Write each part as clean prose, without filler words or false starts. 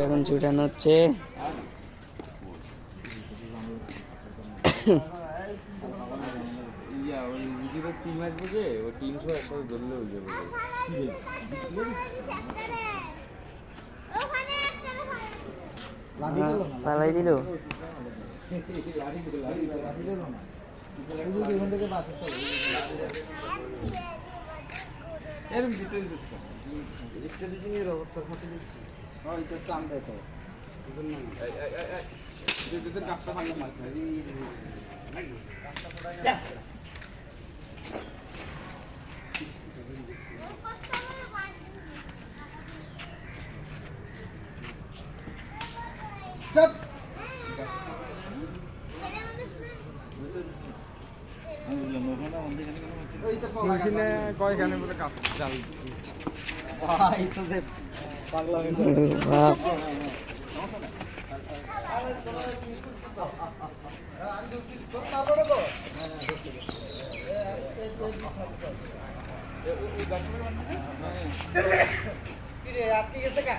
এখন ছুটানো হচ্ছে। পালাই দিল। কয়খানে বলে কাজ চালছি পাগলা আপনি গেছে কা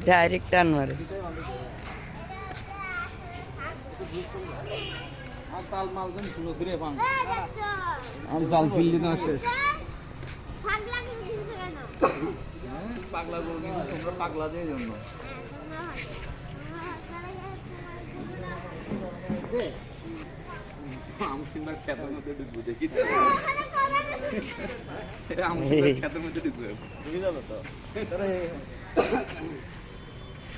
ডাইরেক্ট টান মারে। তাল মাল দেন শুনো ফিরে পান আর জাল চিল্লি না শেষ পাগলা গরু কিন্তু তোমরা পাগলা দিয়ে জন্য আমি কিন্তু খেতের মধ্যে ঢুকবো দেখিস আমি খেতের মধ্যে ঢুকবো ঢুকে যাবে তো